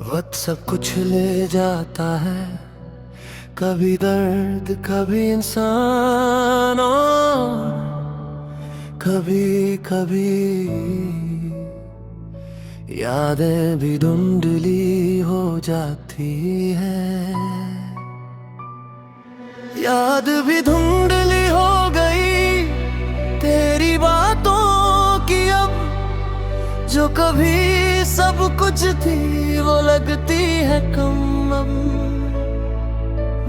वक्त सब कुछ ले जाता है, कभी दर्द कभी इंसान, और कभी कभी यादें भी धुंधली हो जाती है। याद भी धुंधली हो गई तेरी बातों की अब, जो कभी सब कुछ थी वो लगती है कम अब।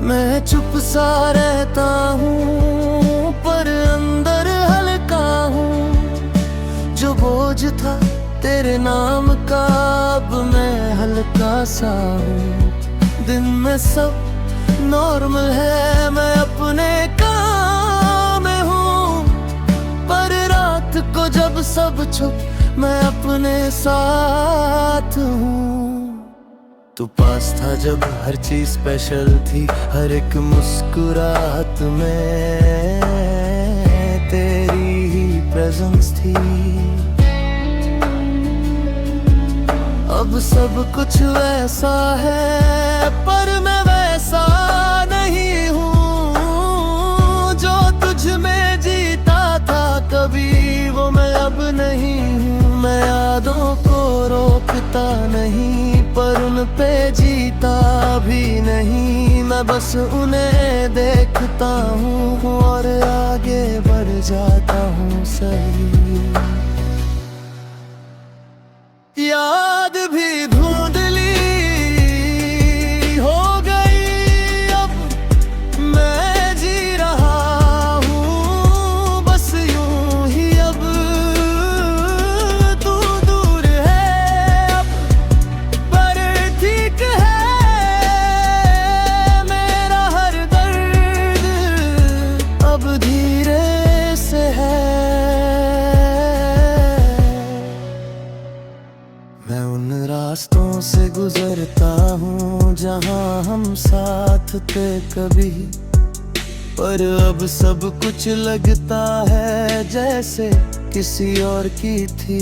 मैं चुप सा रहता हूँ पर अंदर हल्का हूँ, जो बोझ था तेरे नाम का अब मैं हल्का सा हूँ। दिन में सब नॉर्मल है, मैं अपने काम में हूँ, पर रात को जब सब चुप मैं अपने साथ हूँ। तू पास था जब हर चीज स्पेशल थी, हर एक मुस्कुराहट में तेरी ही प्रेजेंस थी। अब सब कुछ वैसा है पर मैं वैसा नहीं हूँ, जो तुझ में जीता था कभी वो मैं अब नहीं हूँ। मैं यादों को रोकता नहीं पर उन पे जीता भी नहीं, मैं बस उन्हें देखता हूँ और आगे बढ़ जाता हूँ सही। याद भी धुंधली हो गई अब, मैं जी रहा हूँ बस यूं ही अब। तू दूर है अब पर ठीक है मेरा हर दर्द अब धीरे से है। मैं उन रास्तों से गुजरता हूँ जहाँ हम साथ थे कभी, पर अब सब कुछ लगता है जैसे किसी और की थी।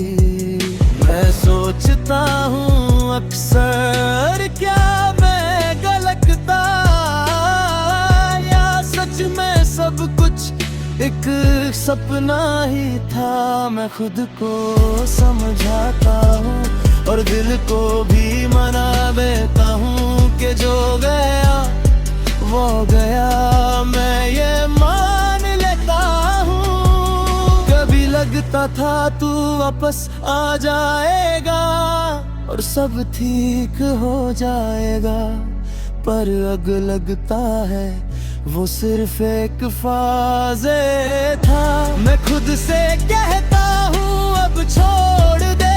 मैं सोचता हूँ अक्सर क्या मैं गलत था, या सच में सब कुछ एक सपना ही था। मैं खुद को समझाता हूँ और दिल को भी मना देता हूँ कि जो गया वो गया, मैं ये मान लेता हूँ। कभी लगता था तू वापस आ जाएगा और सब ठीक हो जाएगा, पर अब लगता है वो सिर्फ एक फाज़े था। मैं खुद से कहता हूँ अब छोड़ दे,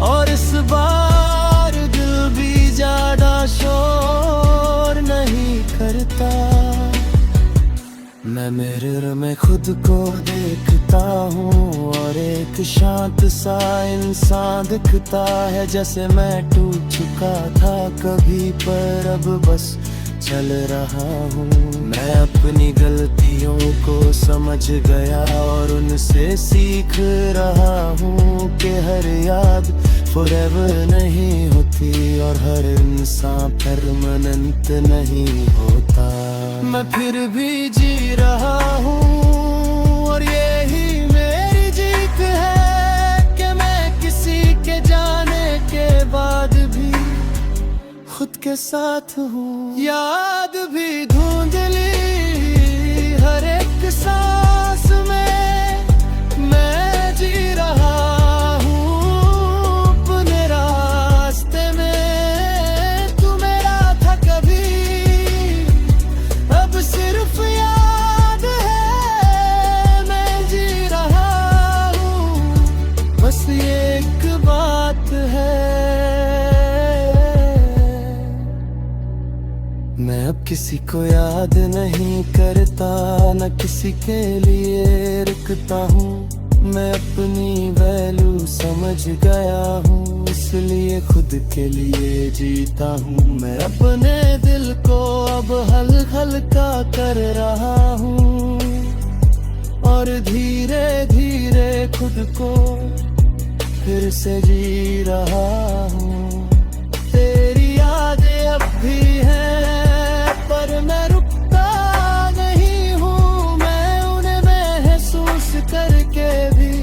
और इस बार दिल भी ज्यादा शोर नहीं करता। मैं मिरर में खुद को देखता हूँ और एक शांत सा इंसान दिखता है, जैसे मैं टूट चुका था कभी पर अब बस चल रहा हूँ। मैं अपनी गलतियों को समझ गया और उनसे सीख रहा हूँ कि हर याद फॉरएवर नहीं होती और हर इंसान परमानेंट नहीं होता। मैं फिर भी जी रहा हूँ और यही मेरी जीत है कि मैं किसी के जाने के बाद भी खुद के साथ हूँ। याद भी धुंधली हर एक सांस में मैं जी रहा हूँ अपने रास्ते में। तू मेरा था कभी अब सिर्फ याद है, मैं जी रहा हूँ बस ये एक बात है। मैं अब किसी को याद नहीं करता, न किसी के लिए रुकता हूँ। मैं अपनी वैल्यू समझ गया हूँ, इसलिए खुद के लिए जीता हूँ। मैं अपने दिल को अब हल्का कर रहा हूँ और धीरे धीरे खुद को फिर से जी रहा हूँ। तेरी यादें अब भी हैं पर मैं रुकता नहीं हूँ, मैं उन्हें महसूस करके भी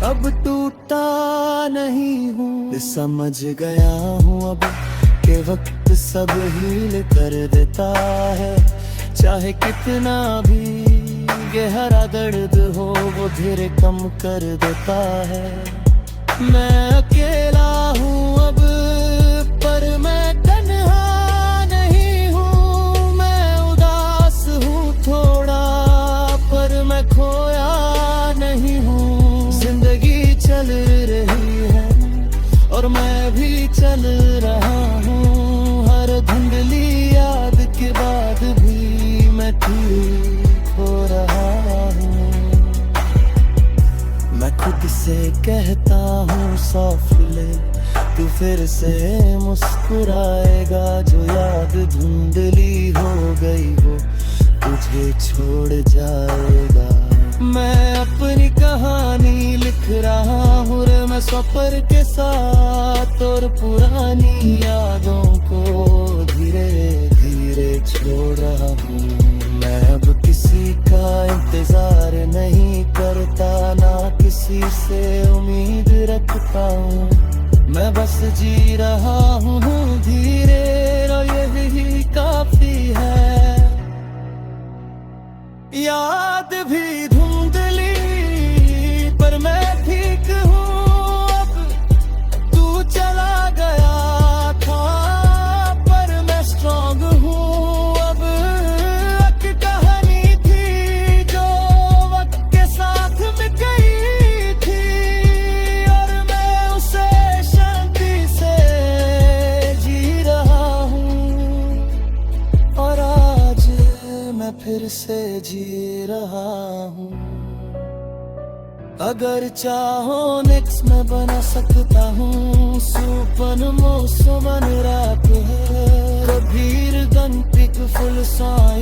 अब टूटा नहीं हूँ। समझ गया हूँ अब के वक्त सब हील कर देता है, चाहे कितना भी गहरा दर्द हो वो धीरे कम कर देता है। मैं अकेला हूँ अब पर मैं तन्हा नहीं हूँ, मैं उदास हूँ थोड़ा पर मैं खोया नहीं हूँ। जिंदगी चल रही है और मैं भी चल रहा हूँ, हर धुंधली याद के बाद भी मैं ठीक हो रहा हूँ। मैं खुद से कहता हूँ सॉफ्टली तू फिर से मुस्कुराएगा, जो याद धुंधली हो गई वो तुझे छोड़ जाएगा। मैं अपनी कहानी लिख रहा हूँ रे मैं सफर के साथ, और पुरानी यादों को धीरे धीरे छोड़ रहा हूँ। मैं अब किसी का इंतजार नहीं करता, ना किसी से उम्मीद रखता हूँ, मैं बस जी रहा हूँ धीरे और यही काफी है। याद भी धुंधली पर मैं ठीक हूँ, अब तू चला गया था पर मैं स्ट्रॉन्ग हूँ। अब एक कहानी थी जो वक्त के साथ मिट गई थी और मैं उसे शांति से जी रहा हूँ, और आज मैं फिर से जी रहा हूँ। अगर चाहो नेक्स्ट मैं बना सकता हूँ, सुपन मौसम रैप है कबीर गन पिक फुल सॉन्ग